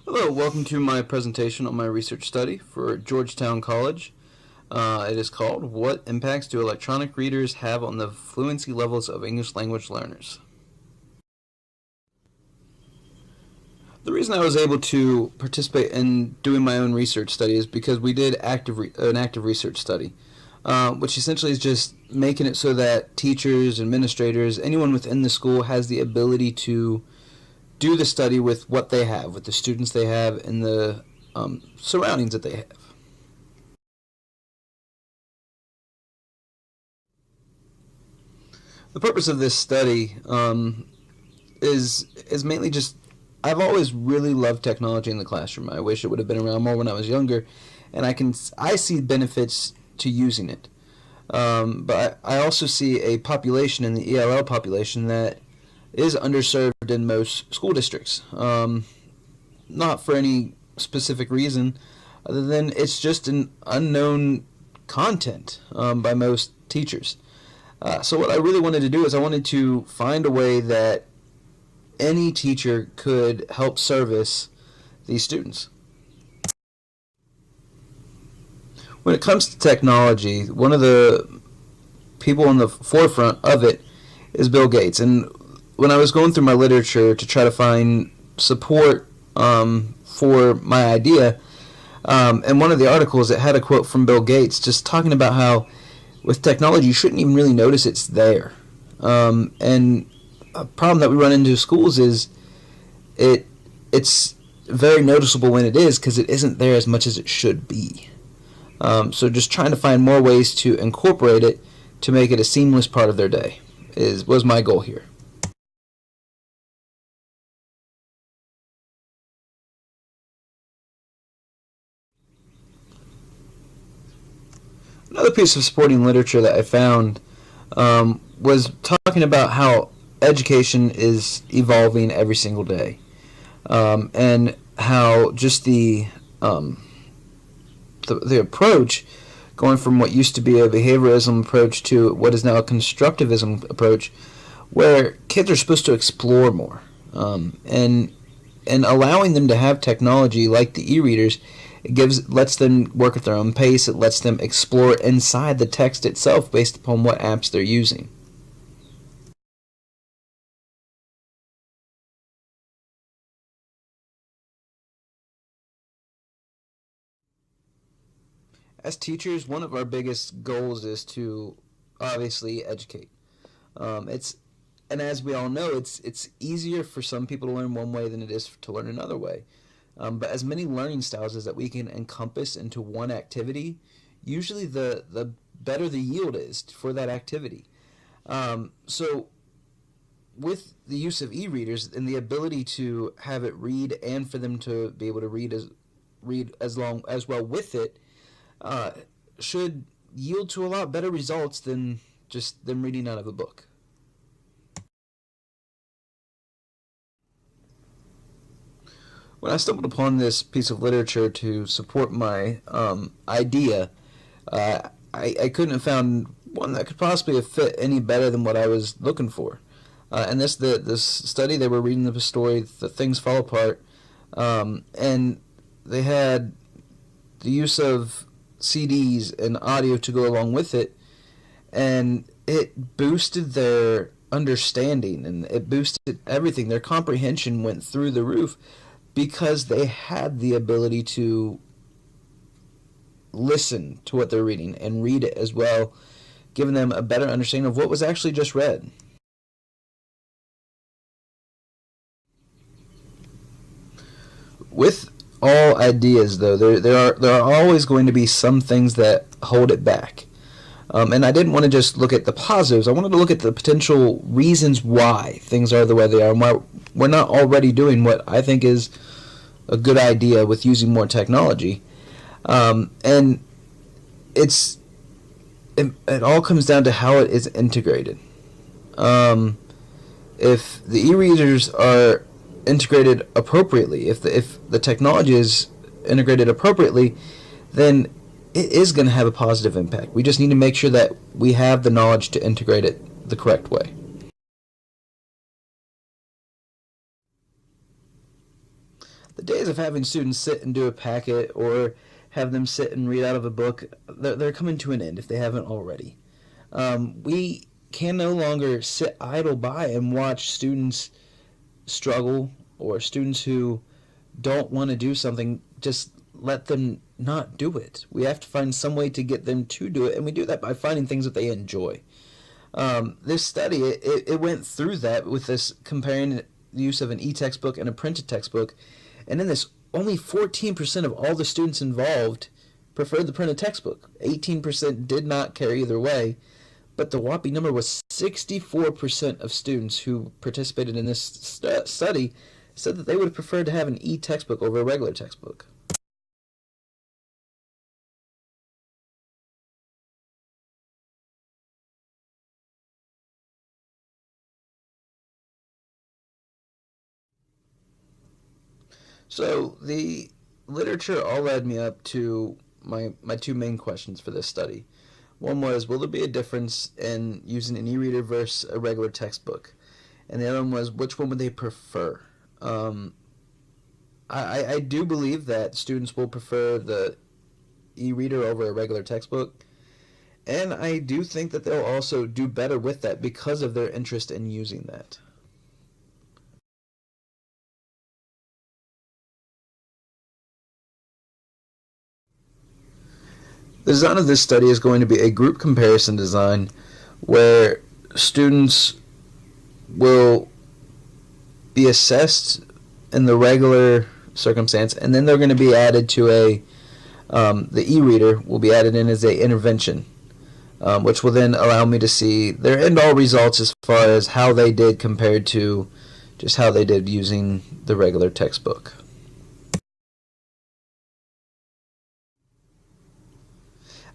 Hello, welcome to my presentation on my research study for Georgetown College. It is called What Impacts Do Electronic Readers Have on the Fluency Levels of English Language Learners? The reason I was able to participate in doing my own research study is because we did an active research study, which essentially is just making it so that teachers, administrators, anyone within the school has the ability to do the study with what they have, with the students they have, and the surroundings that they have. The purpose of this study is mainly just I've always really loved technology in the classroom. I wish it would have been around more when I was younger, and I see benefits to using it. But I also see a population in the ELL population that is underserved in most school districts. Not for any specific reason other than it's just an unknown content by most teachers. So what I really wanted to do is I wanted to find a way that any teacher could help service these students. When it comes to technology, one of the people on the forefront of it is Bill Gates. And when I was going through my literature to try to find support for my idea, and one of the articles, it had a quote from Bill Gates just talking about how with technology you shouldn't even really notice it's there. And a problem that we run into schools is it's very noticeable when it is because it isn't there as much as it should be. So just trying to find more ways to incorporate it to make it a seamless part of their day was my goal here. Another piece of supporting literature that I found was talking about how education is evolving every single day, and how just the approach going from what used to be a behavioralism approach to what is now a constructivism approach, where kids are supposed to explore more, and allowing them to have technology like the e-readers. It lets them work at their own pace. It lets them explore inside the text itself based upon what apps they're using. As teachers, one of our biggest goals is to obviously educate. It's and as we all know, it's easier for some people to learn one way than it is to learn another way. But as many learning styles as that we can encompass into one activity, usually the better the yield is for that activity. So with the use of e-readers and the ability to have it read and for them to be able to read as well with it, uh, should yield to a lot better results than just them reading out of a book. When I stumbled upon this piece of literature to support my idea, I couldn't have found one that could possibly have fit any better than what I was looking for. And this study, they were reading the story, the Things Fall Apart, and they had the use of CDs and audio to go along with it, and it boosted their understanding and it boosted everything. Their comprehension went through the roof because they had the ability to listen to what they're reading and read it as well, giving them a better understanding of what was actually just read. With all ideas, though, there are always going to be some things that hold it back. And I didn't want to just look at the positives. I wanted to look at the potential reasons why things are the way they are and why we're not already doing what I think is a good idea with using more technology. And it all comes down to how it is integrated. If the e-readers are integrated appropriately, if the technology is integrated appropriately, then it is going to have a positive impact. We just need to make sure that we have the knowledge to integrate it the correct way. The days of having students sit and do a packet or have them sit and read out of a book, they're coming to an end if they haven't already. We can no longer sit idle by and watch students struggle, or students who don't want to do something, just let them not do it. We have to find some way to get them to do it, and we do that by finding things that they enjoy. This study, it went through that with this comparing the use of an e-textbook and a printed textbook, and in this, only 14% of all the students involved preferred the printed textbook. 18% did not care either way, but the whopping number was 64% of students who participated in this study said that they would have preferred to have an e-textbook over a regular textbook. So the literature all led me up to my two main questions for this study. One was, will there be a difference in using an e-reader versus a regular textbook? And the other one was, which one would they prefer? I do believe that students will prefer the e-reader over a regular textbook, and I do think that they'll also do better with that because of their interest in using that. The design of this study is going to be a group comparison design where students will be assessed in the regular circumstance, and then they're going to be added to the e-reader will be added in as an intervention, which will then allow me to see their end-all results as far as how they did compared to just how they did using the regular textbook.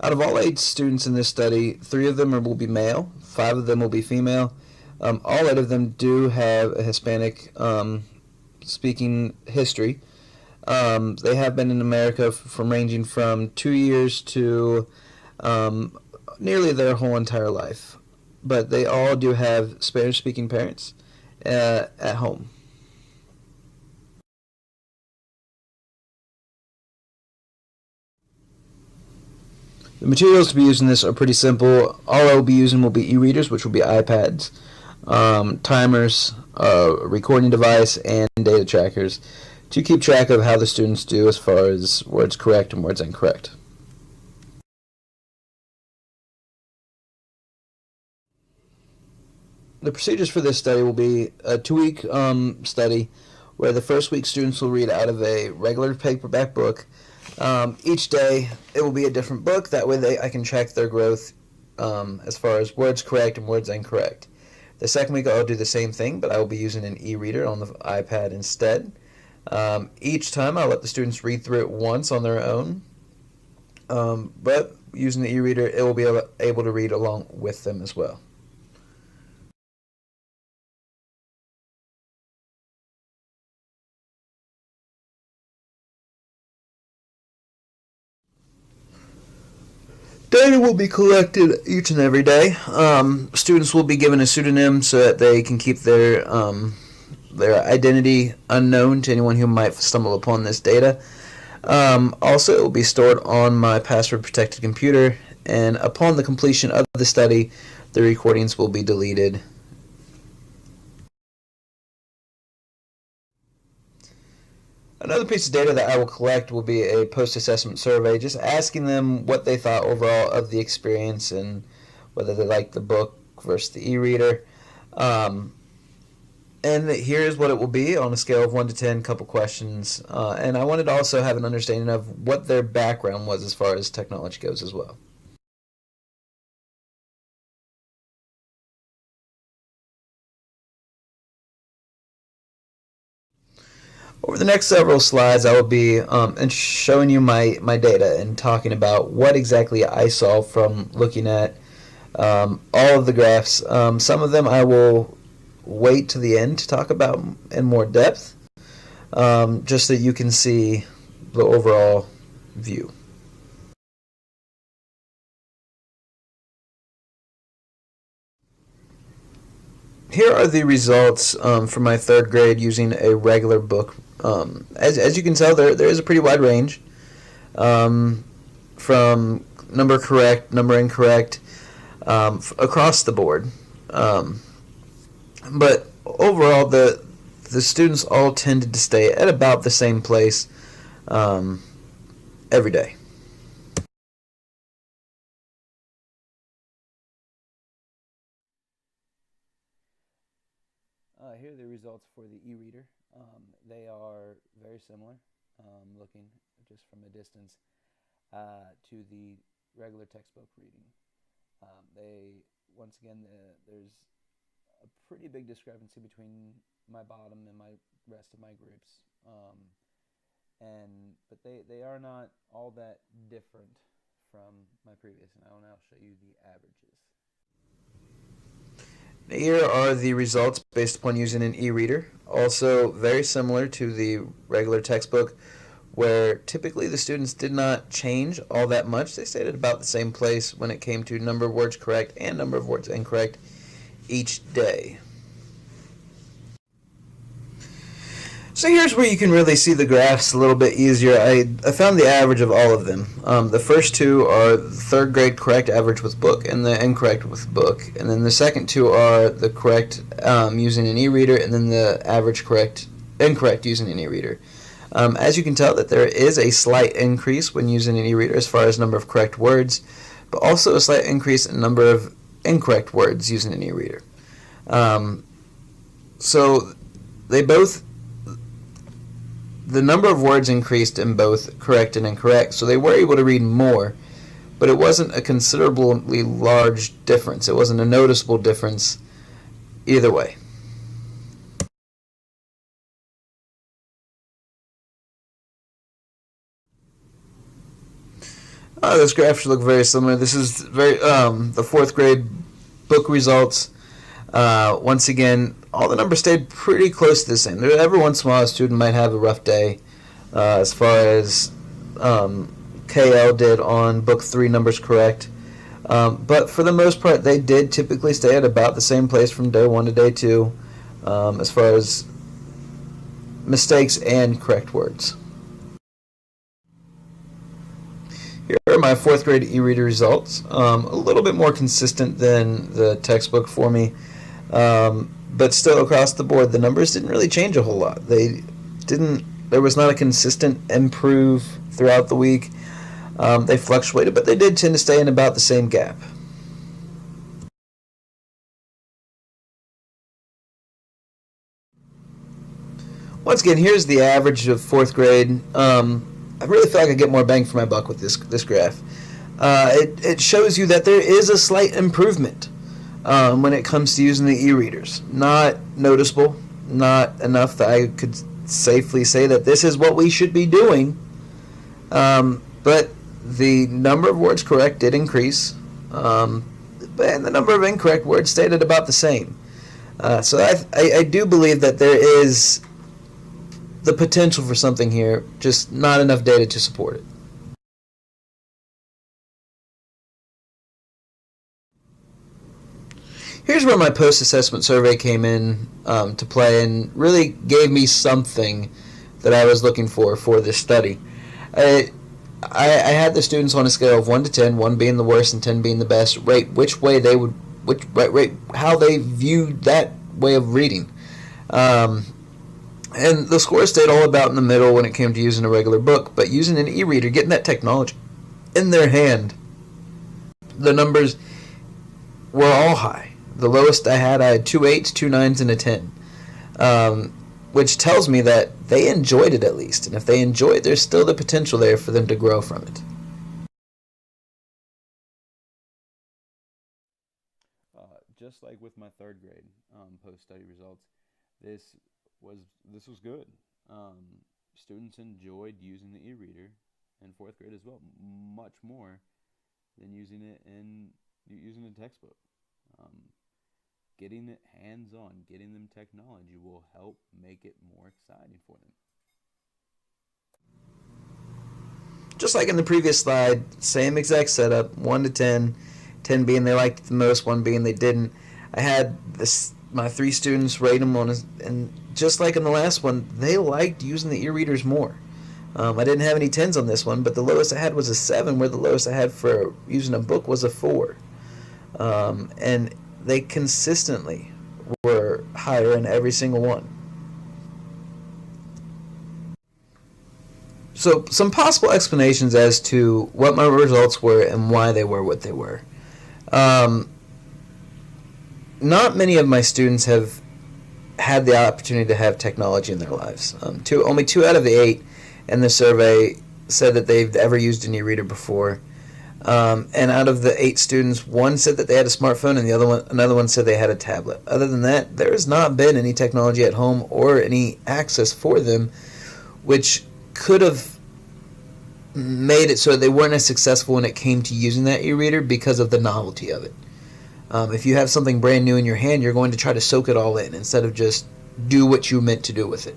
Out of all 8 students in this study, 3 of them will be male, 5 of them will be female. All 8 of them do have a Hispanic speaking history. They have been in America from ranging from 2 years to nearly their whole entire life. But they all do have Spanish-speaking parents at home. The materials to be used in this are pretty simple. All I will be using will be e-readers, which will be iPads, timers, a recording device, and data trackers to keep track of how the students do as far as words correct and words incorrect. The procedures for this study will be a 2-week study where the first week students will read out of a regular paperback book. Each day it will be a different book. That way I can track their growth as far as words correct and words incorrect. The second week I'll do the same thing, but I will be using an e-reader on the iPad instead. Each time I'll let the students read through it once on their own, but using the e-reader it will be able to read along with them as well. Data will be collected each and every day. Students will be given a pseudonym so that they can keep their identity unknown to anyone who might stumble upon this data. Also, it will be stored on my password-protected computer, and upon the completion of the study, the recordings will be deleted. Another piece of data that I will collect will be a post-assessment survey, just asking them what they thought overall of the experience and whether they liked the book versus the e-reader. And here's what it will be on a scale of 1 to 10, couple questions. And I wanted to also have an understanding of what their background was as far as technology goes as well. Over the next several slides, I will be showing you my data and talking about what exactly I saw from looking at all of the graphs. Some of them I will wait to the end to talk about in more depth, just so you can see the overall view. Here are the results for my third grade using a regular book. As you can tell, there is a pretty wide range from number correct, number incorrect, across the board. But overall, the students all tended to stay at about the same place every day. Here are the results for the e-reader. They are very similar, looking just from a distance, to the regular textbook reading. Once again, there's a pretty big discrepancy between my bottom and my rest of my groups, but they are not all that different from my previous, and I will now show you the averages. Here are the results based upon using an e-reader. Also very similar to the regular textbook, where typically the students did not change all that much. They stayed at about the same place when it came to number of words correct and number of words incorrect each day. So here's where you can really see the graphs a little bit easier. I found the average of all of them. The first two are the third grade correct average with book and the incorrect with book. And then the second two are the correct using an e-reader, and then the average incorrect using an e-reader. As you can tell, that there is a slight increase when using an e-reader as far as number of correct words, but also a slight increase in number of incorrect words using an e-reader. So the number of words increased in both correct and incorrect, so they were able to read more, but it wasn't a considerably large difference. It wasn't a noticeable difference either way. This graph should look very similar. This is the fourth grade book results. Once again, all the numbers stayed pretty close to the same. Every once in a while, a student might have a rough day, as far as KL did on book 3 numbers correct. But for the most part, they did typically stay at about the same place from day 1 to day 2, as far as mistakes and correct words. Here are my fourth grade e-reader results. A little bit more consistent than the textbook for me. But still, across the board, the numbers didn't really change a whole lot. There was not a consistent improve throughout the week. They fluctuated, but they did tend to stay in about the same gap. Once again, here's the average of fourth grade. I really feel like I get more bang for my buck with this graph. It shows you that there is a slight improvement when it comes to using the e-readers. Not noticeable, not enough that I could safely say that this is what we should be doing, but the number of words correct did increase, and the number of incorrect words stayed at about the same. So I do believe that there is the potential for something here, just not enough data to support it. Here's where my post-assessment survey came in to play and really gave me something that I was looking for this study. I had the students on a scale of 1 to 10, 1 being the worst and 10 being the best, rate which way they would, rate how they viewed that way of reading. And the scores stayed all about in the middle when it came to using a regular book, but using an e-reader, getting that technology in their hand, the numbers were all high. The lowest I had 2 8s, 2 9s, and a 10, which tells me that they enjoyed it at least. And if they enjoy it, there's still the potential there for them to grow from it. Just like with my third grade post-study results, this was good. Students enjoyed using the e-reader in fourth grade as well, much more than using a textbook. Getting it hands-on, getting them technology will help make it more exciting for them. Just like in the previous slide, same exact setup, 1 to 10, 10 being they liked it the most, 1 being they didn't. I had my 3 students rate them on, and just like in the last one, they liked using the e-readers more. I didn't have any 10s on this one, but the lowest I had was a 7, where the lowest I had for using a book was a 4. And they consistently were higher in every single one. So some possible explanations as to what my results were and why they were what they were. Not many of my students have had the opportunity to have technology in their lives. Only 2 out of the 8 in the survey said that they've ever used an e-reader before. And out of the 8 students, 1 said that they had a smartphone, and another one said they had a tablet. Other than that, there has not been any technology at home or any access for them, which could have made it so they weren't as successful when it came to using that e-reader because of the novelty of it. If you have something brand new in your hand, you're going to try to soak it all in instead of just do what you meant to do with it.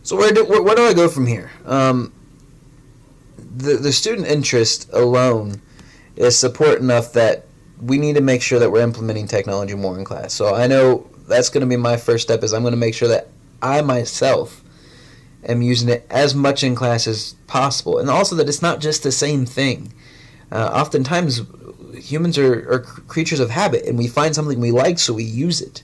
So where do I go from here? The student interest alone is support enough that we need to make sure that we're implementing technology more in class. So I know that's going to be my first step, is I'm going to make sure that I myself am using it as much in class as possible. And also that it's not just the same thing. Oftentimes humans are creatures of habit, and we find something we like, so we use it,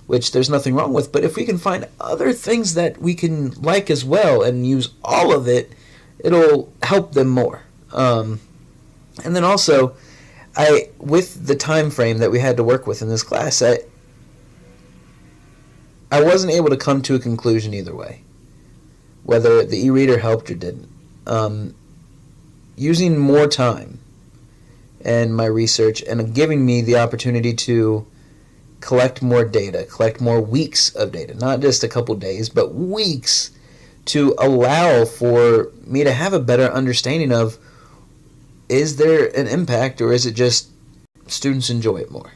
which there's nothing wrong with. But if we can find other things that we can like as well and use all of it, it'll help them more. And then also, with the time frame that we had to work with in this class, I wasn't able to come to a conclusion either way, whether the e-reader helped or didn't. Using more time and my research and giving me the opportunity to collect more data, collect more weeks of data, not just a couple days, but weeks, to allow for me to have a better understanding of, is there an impact, or is it just students enjoy it more?